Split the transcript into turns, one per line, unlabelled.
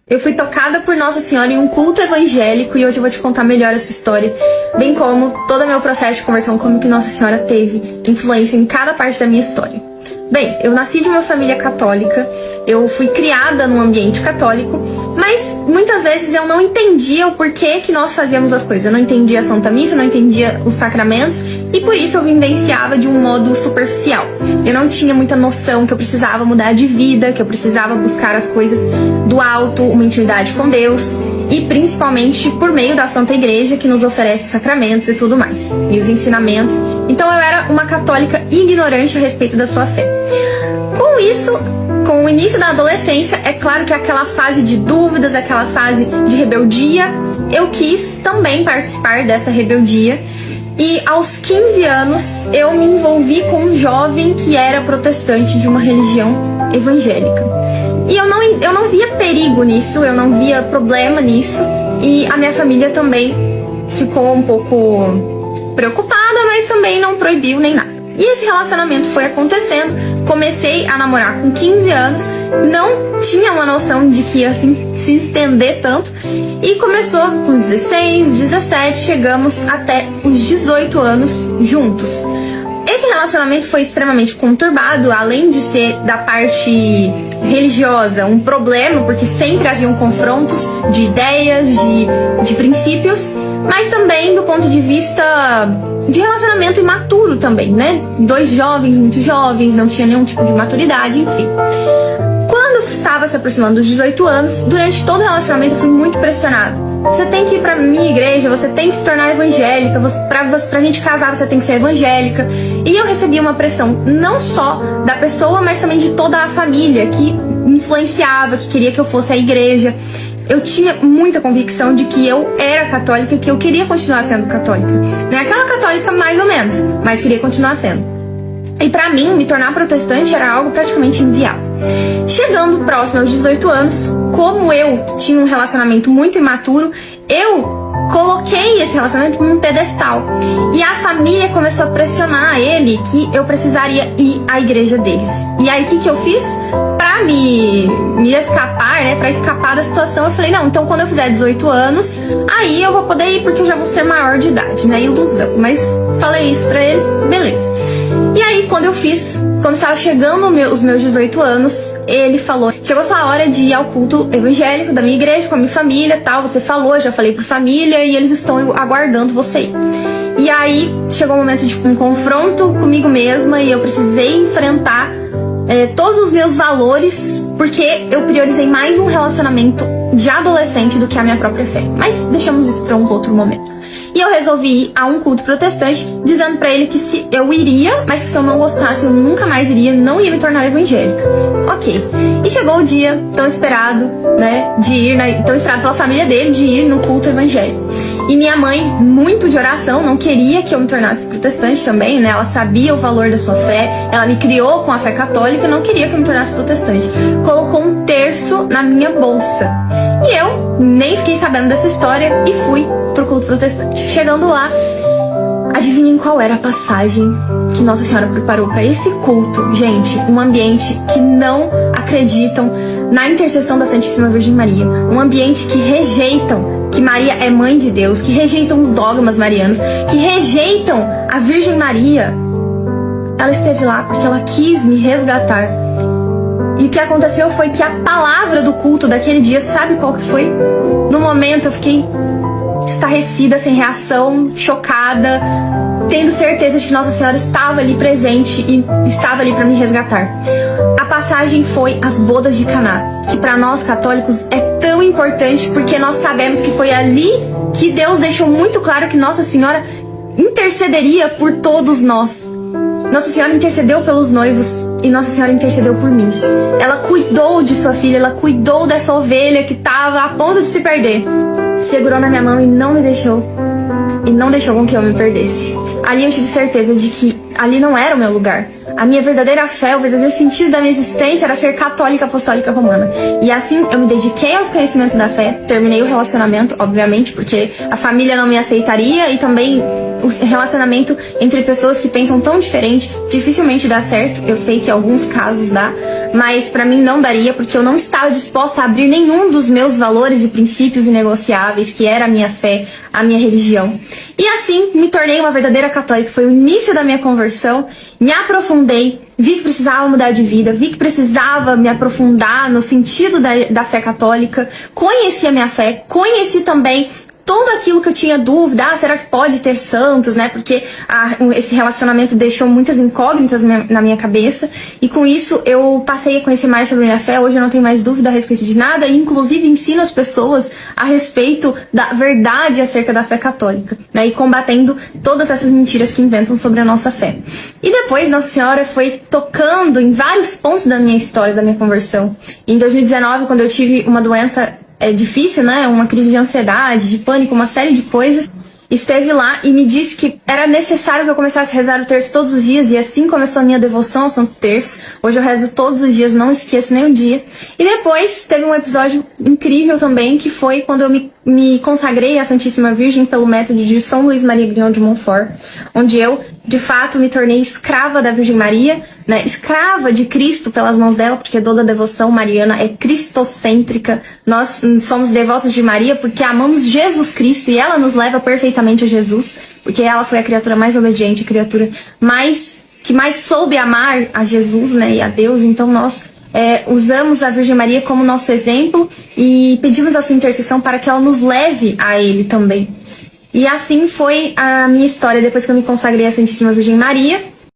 Eu fui tocada por Nossa Senhora em um culto evangélico e hoje eu vou te contar melhor essa história, bem como todo o meu processo de conversão, como que Nossa Senhora teve influência em cada parte da minha história. Bem, eu nasci de uma família católica, eu fui criada num ambiente católico, mas muitas vezes eu não entendia o porquê que nós fazíamos as coisas. Eu não entendia a Santa Missa, não entendia os sacramentos e por isso eu vivenciava de um modo superficial. Eu não tinha muita noção que eu precisava mudar de vida, que eu precisava buscar as coisas do alto, uma intimidade com Deus e principalmente por meio da Santa Igreja que nos oferece os sacramentos e tudo mais, e os ensinamentos. Então eu era uma católica ignorante a respeito da sua fé. Com isso, com o início da adolescência, é claro que aquela fase de dúvidas, aquela fase de rebeldia, eu quis também participar dessa rebeldia. E aos 15 anos, eu me envolvi com um jovem que era protestante de uma religião evangélica. E eu não via perigo nisso, eu não via problema nisso. E a minha família também ficou um pouco preocupada, mas também não proibiu nem nada. E esse relacionamento foi acontecendo, comecei a namorar com 15 anos, não tinha uma noção de que ia se estender tanto, e começou com 16, 17, chegamos até os 18 anos juntos. Esse relacionamento foi extremamente conturbado, além de ser da parte religiosa um problema, porque sempre haviam confrontos de ideias, de princípios, mas também do ponto de vista de relacionamento imaturo também, né? Dois jovens, muito jovens, não tinha nenhum tipo de maturidade, enfim. Quando estava se aproximando dos 18 anos, durante todo o relacionamento eu fui muito pressionada. Você tem que ir pra minha igreja, você tem que se tornar evangélica, pra gente casar você tem que ser evangélica. E eu recebi uma pressão não só da pessoa, mas também de toda a família que me influenciava, que queria que eu fosse à igreja. Eu tinha muita convicção de que eu era católica e que eu queria continuar sendo católica. Não é aquela católica mais ou menos, mas queria continuar sendo. E pra mim, me tornar protestante era algo praticamente inviável. Chegando próximo aos 18 anos, como eu tinha um relacionamento muito imaturo, eu coloquei esse relacionamento num pedestal. E a família começou a pressionar ele que eu precisaria ir à igreja deles. E aí, o que eu fiz? Pra me escapar, né, pra escapar da situação, eu falei, não, então quando eu fizer 18 anos, aí eu vou poder ir porque eu já vou ser maior de idade, né, ilusão. Mas falei isso pra eles, beleza. E aí, quando estava chegando os meus 18 anos, ele falou, chegou sua hora de ir ao culto evangélico da minha igreja, com a minha família, tal, você falou, já falei pra família, e eles estão aguardando você ir. E aí, chegou o momento de um confronto comigo mesma, e eu precisei enfrentar todos os meus valores, porque eu priorizei mais um relacionamento de adolescente do que a minha própria fé. Mas deixamos isso para um outro momento. E eu resolvi ir a um culto protestante, dizendo pra ele que se eu iria, mas que se eu não gostasse, eu nunca mais iria, não ia me tornar evangélica. Ok. E chegou o dia tão esperado, né, de ir, tão esperado pela família dele, de ir no culto evangélico. E minha mãe, muito de oração, não queria que eu me tornasse protestante também, né? Ela sabia o valor da sua fé, ela me criou com a fé católica, não queria que eu me tornasse protestante. Colocou um terço na minha bolsa. E eu nem fiquei sabendo dessa história e fui pro culto protestante. Chegando lá, adivinhem qual era a passagem que Nossa Senhora preparou para esse culto? Gente, um ambiente que não acreditam na intercessão da Santíssima Virgem Maria. Um ambiente que rejeitam que Maria é mãe de Deus, que rejeitam os dogmas marianos, que rejeitam a Virgem Maria. Ela esteve lá porque ela quis me resgatar. E o que aconteceu foi que a palavra do culto daquele dia, sabe qual que foi? No momento eu fiquei estarrecida, sem reação, chocada, tendo certeza de que Nossa Senhora estava ali presente e estava ali para me resgatar. A passagem foi as bodas de Caná, que para nós católicos é tão importante porque nós sabemos que foi ali que Deus deixou muito claro que Nossa Senhora intercederia por todos nós. Nossa Senhora intercedeu pelos noivos e Nossa Senhora intercedeu por mim. Ela cuidou de sua filha, ela cuidou dessa ovelha que estava a ponto de se perder. Segurou na minha mão e não me deixou. E não deixou com que eu me perdesse. Ali eu tive certeza de que ali não era o meu lugar. a minha verdadeira fé, o verdadeiro sentido da minha existência era ser católica apostólica romana. E assim eu me dediquei aos conhecimentos da fé, terminei o relacionamento, obviamente, porque a família não me aceitaria e também o relacionamento entre pessoas que pensam tão diferente dificilmente dá certo. Eu sei que em alguns casos dá, mas pra mim não daria, porque eu não estava disposta a abrir nenhum dos meus valores e princípios inegociáveis, que era a minha fé, a minha religião. E assim me tornei uma verdadeira católica. Foi o início da minha conversão, me aprofundei, vi que precisava mudar de vida, vi que precisava me aprofundar no sentido da fé católica, conheci a minha fé, conheci também tudo aquilo que eu tinha dúvida, será que pode ter santos, né? Porque esse relacionamento deixou muitas incógnitas na minha cabeça. E com isso eu passei a conhecer mais sobre a minha fé. Hoje eu não tenho mais dúvida a respeito de nada. E inclusive ensino as pessoas a respeito da verdade acerca da fé católica, né? E combatendo todas essas mentiras que inventam sobre a nossa fé. E depois Nossa Senhora foi tocando em vários pontos da minha história, da minha conversão. E em 2019, quando eu tive uma doença difícil, né? Uma crise de ansiedade, de pânico, uma série de coisas. Esteve lá e me disse que era necessário que eu começasse a rezar o terço todos os dias. E assim começou a minha devoção ao Santo Terço. Hoje eu rezo todos os dias, não esqueço nenhum dia. E depois teve um episódio incrível também, que foi quando eu me consagrei à Santíssima Virgem pelo método de São Luís Maria Grignon de Montfort, onde eu, de fato, me tornei escrava da Virgem Maria, né? Escrava de Cristo pelas mãos dela, porque toda a devoção mariana é cristocêntrica. Nós somos devotos de Maria porque amamos Jesus Cristo e ela nos leva perfeitamente a Jesus, porque ela foi a criatura mais obediente, a criatura que mais soube amar a Jesus, né, e a Deus. Então nós usamos a Virgem Maria como nosso exemplo e pedimos a sua intercessão para que ela nos leve a Ele também. E assim foi a minha história depois que eu me consagrei à Santíssima Virgem Maria.